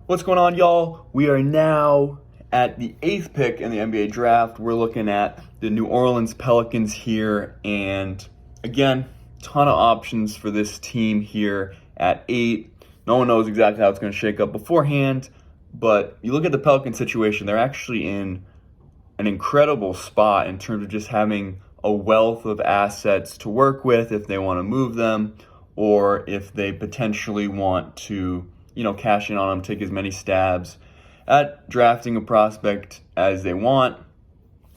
What's going on, y'all? We are now at the 8th pick in the NBA draft. We're looking at the New Orleans Pelicans here, and again, ton of options for this team here at 8. No one knows exactly how it's going to shake up beforehand, but you look at the Pelicans situation, they're actually in an incredible spot in terms of just having a wealth of assets to work with if they want to move them, or if they potentially want to cash in on them, take as many stabs at drafting a prospect as they want.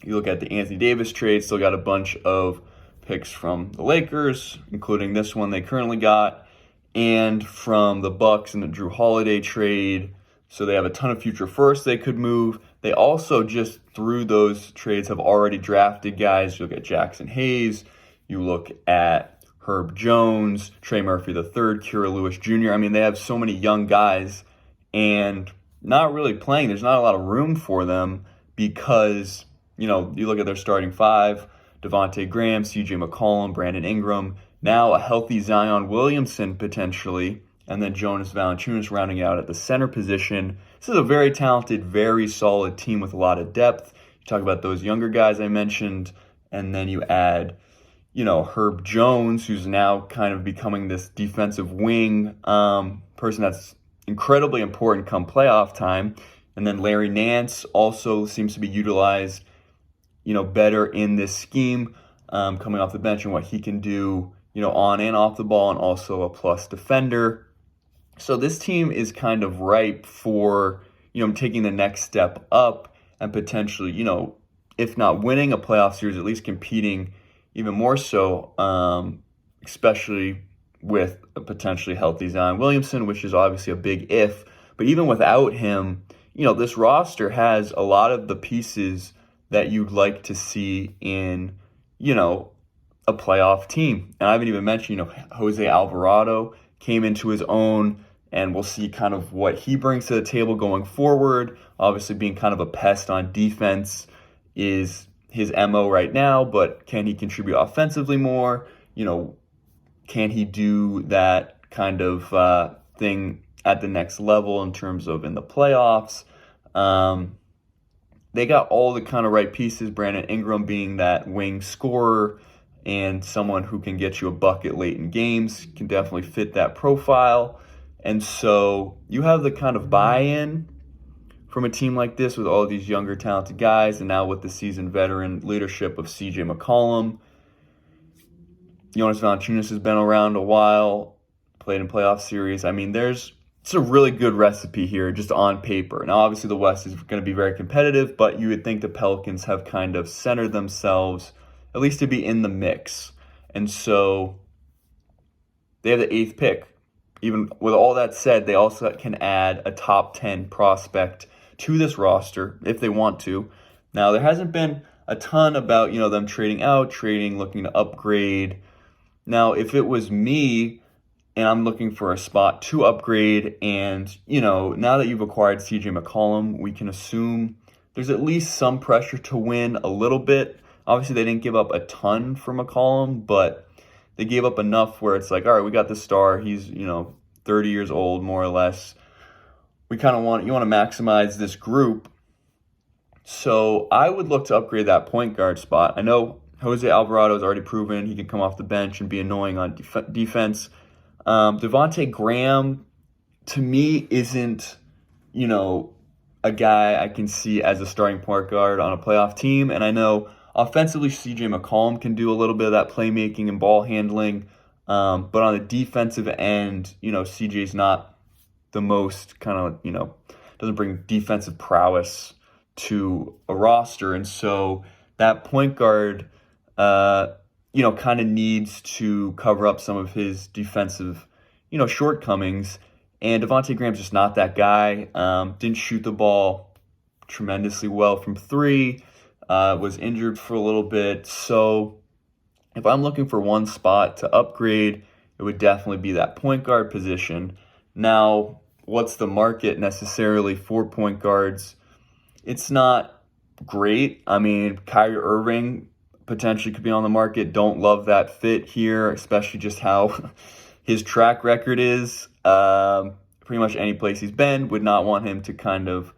You look at the Anthony Davis trade, still got a bunch of picks from the Lakers, including this one they currently got, and from the Bucks in the Drew Holiday trade. So they have a ton of future firsts they could move. They also just through those trades have already drafted guys. You look at Jackson Hayes, you look at Herb Jones, Trey Murphy III, Kira Lewis Jr. I mean, they have so many young guys and not really playing. There's not a lot of room for them because, you look at their starting five, Devontae Graham, CJ McCollum, Brandon Ingram, now a healthy Zion Williamson potentially, and then Jonas Valanciunas rounding out at the center position. This is a very talented, very solid team with a lot of depth. You talk about those younger guys I mentioned, and then you add Herb Jones, who's now kind of becoming this defensive wing person that's incredibly important come playoff time. And then Larry Nance also seems to be utilized, better in this scheme, coming off the bench and what he can do, on and off the ball, and also a plus defender. So this team is kind of ripe for, taking the next step up and potentially, if not winning a playoff series, at least competing even more so, especially with a potentially healthy Zion Williamson, which is obviously a big if. But even without him, this roster has a lot of the pieces that you'd like to see in, a playoff team. And I haven't even mentioned, Jose Alvarado came into his own, and we'll see kind of what he brings to the table going forward. Obviously being kind of a pest on defense is his MO right now, but can he contribute offensively more? Can he do that kind of thing at the next level in terms of in the playoffs? They got all the kind of right pieces, Brandon Ingram being that wing scorer and someone who can get you a bucket late in games, can definitely fit that profile. And so you have the kind of buy-in from a team like this with all these younger, talented guys, and now with the seasoned veteran leadership of CJ McCollum. Jonas Valanciunas has been around a while, played in playoff series. I mean, it's a really good recipe here just on paper. Now, obviously, the West is going to be very competitive, but you would think the Pelicans have kind of centered themselves, at least to be in the mix. And so they have the 8th pick. Even with all that said, they also can add a top 10 prospect to this roster if they want to. Now, there hasn't been a ton about, them trading out, looking to upgrade. Now, if it was me and I'm looking for a spot to upgrade and, now that you've acquired CJ McCollum, we can assume there's at least some pressure to win a little bit. Obviously, they didn't give up a ton for McCollum, but they gave up enough where it's like, all right, we got the star. He's, 30 years old, more or less. You want to maximize this group. So I would look to upgrade that point guard spot. I know Jose Alvarado has already proven he can come off the bench and be annoying on defense. Devontae Graham, to me, isn't, a guy I can see as a starting point guard on a playoff team. And I know offensively, CJ McCollum can do a little bit of that playmaking and ball handling. But on the defensive end, CJ's not the most kind of, doesn't bring defensive prowess to a roster. And so that point guard, kind of needs to cover up some of his defensive, shortcomings. And Devontae Graham's just not that guy. Didn't shoot the ball tremendously well from three, was injured for a little bit. So if I'm looking for one spot to upgrade, it would definitely be that point guard position. Now, what's the market necessarily for point guards? It's not great. I mean, Kyrie Irving potentially could be on the market. Don't love that fit here, especially just how his track record is. pretty much any place he's been, would not want him to kind of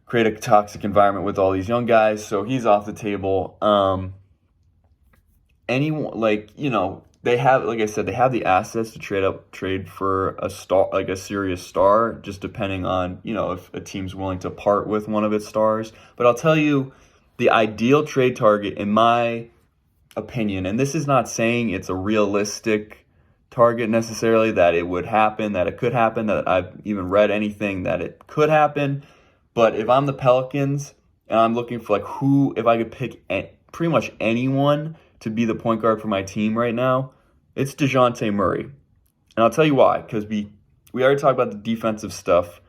create a toxic environment with all these young guys. So he's off the table. Anyone, they have, like I said, they have the assets to trade for a star, like a serious star, just depending on, if a team's willing to part with one of its stars. But I'll tell you, the ideal trade target, in my opinion, and this is not saying it's a realistic target necessarily, that it would happen, that it could happen, that I've even read anything that it could happen. But if I'm the Pelicans and I'm looking for if I could pick pretty much anyone to be the point guard for my team right now, it's DeJounte Murray. And I'll tell you why, because we already talked about the defensive stuff.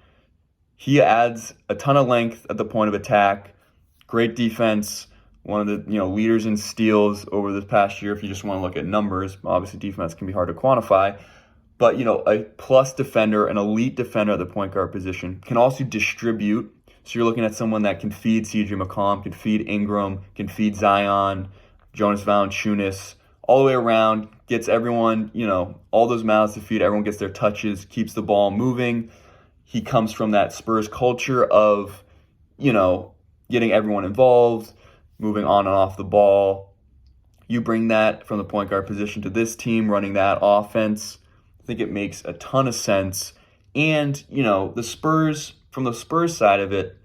He adds a ton of length at the point of attack, great defense, one of the leaders in steals over this past year if you just want to look at numbers. Obviously, defense can be hard to quantify. But, a plus defender, an elite defender at the point guard position, can also distribute. So you're looking at someone that can feed CJ McCollum, can feed Ingram, can feed Zion, Jonas Valanciunas, all the way around, gets everyone, all those mouths to feed, everyone gets their touches, keeps the ball moving. He comes from that Spurs culture of, getting everyone involved, moving on and off the ball. You bring that from the point guard position to this team, running that offense. I think it makes a ton of sense. And, the Spurs, from the Spurs side of it,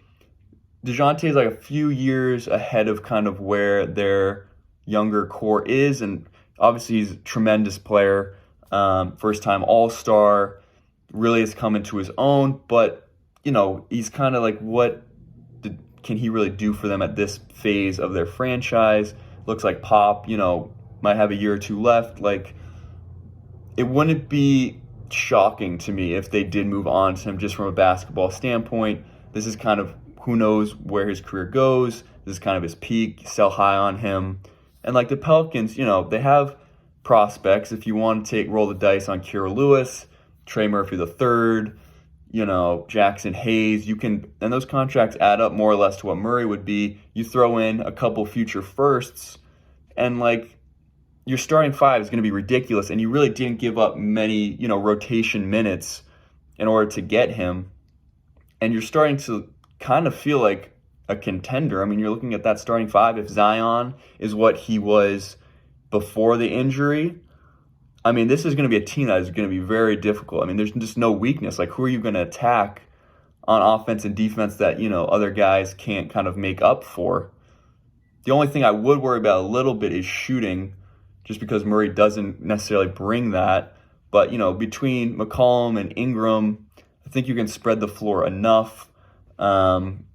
DeJounte is like a few years ahead of kind of where their younger core is, and obviously he's a tremendous player, first-time All-Star, really has come into his own, but, he's kind of like, can he really do for them at this phase of their franchise? Looks like Pop, might have a year or two left. It wouldn't be shocking to me if they did move on to him just from a basketball standpoint. This is kind of, who knows where his career goes. This is kind of his peak, sell high on him. And the Pelicans, they have prospects. If you want to roll the dice on Kira Lewis, Trey Murphy III, Jackson Hayes, and those contracts add up more or less to what Murray would be. You throw in a couple future firsts, and your starting five is going to be ridiculous, and you really didn't give up many, rotation minutes in order to get him. And you're starting to kind of feel like a contender. I mean, you're looking at that starting five. If Zion is what he was before the injury, I mean, this is going to be a team that is going to be very difficult. I mean, there's just no weakness. Who are you going to attack on offense and defense that, other guys can't kind of make up for? The only thing I would worry about a little bit is shooting, just because Murray doesn't necessarily bring that. But, between McCollum and Ingram, I think you can spread the floor enough. And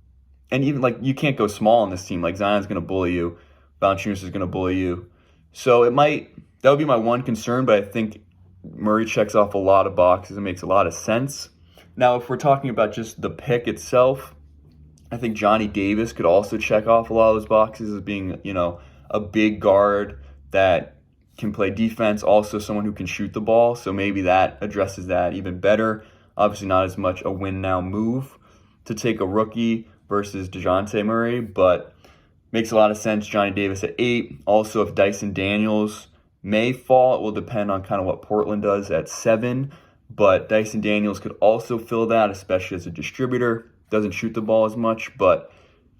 even, you can't go small on this team. Zion's going to bully you. Valanciunas is going to bully you. So that would be my one concern, but I think Murray checks off a lot of boxes and makes a lot of sense. Now, if we're talking about just the pick itself, I think Johnny Davis could also check off a lot of those boxes as being, a big guard that can play defense, also someone who can shoot the ball. So maybe that addresses that even better. Obviously not as much a win-now move to take a rookie versus DeJounte Murray, but makes a lot of sense. Johnny Davis at 8. Also, if Dyson Daniels may fall, it will depend on kind of what Portland does at 7. But Dyson Daniels could also fill that, especially as a distributor. Doesn't shoot the ball as much, but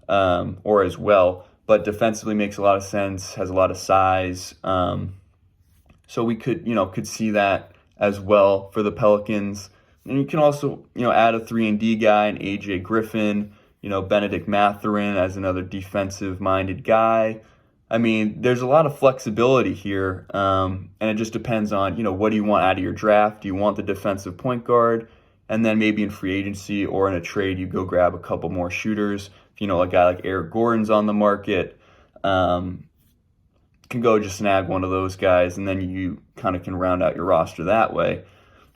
or as well. But defensively makes a lot of sense, has a lot of size. So we could see that as well for the Pelicans. And you can also, add a 3-and-D guy, an AJ Griffin, Benedict Mathurin as another defensive-minded guy. I mean, there's a lot of flexibility here, and it just depends on, what do you want out of your draft? Do you want the defensive point guard? And then maybe in free agency or in a trade, you go grab a couple more shooters. If a guy like Eric Gordon's on the market, can go just snag one of those guys, and then you kind of can round out your roster that way.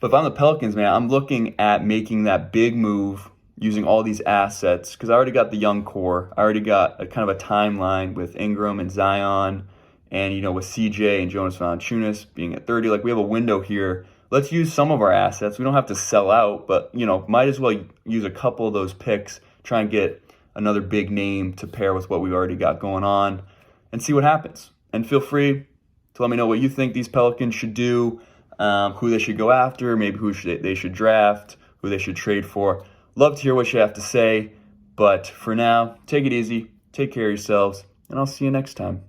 But if I'm the Pelicans, man, I'm looking at making that big move using all these assets, because I already got the young core. I already got a kind of a timeline with Ingram and Zion, and with CJ and Jonas Valanciunas being at 30. We have a window here. Let's use some of our assets. We don't have to sell out, but might as well use a couple of those picks, try and get another big name to pair with what we've already got going on, and see what happens. And feel free to let me know what you think these Pelicans should do, who they should go after, maybe they should draft, who they should trade for. Love to hear what you have to say, but for now, take it easy, take care of yourselves, and I'll see you next time.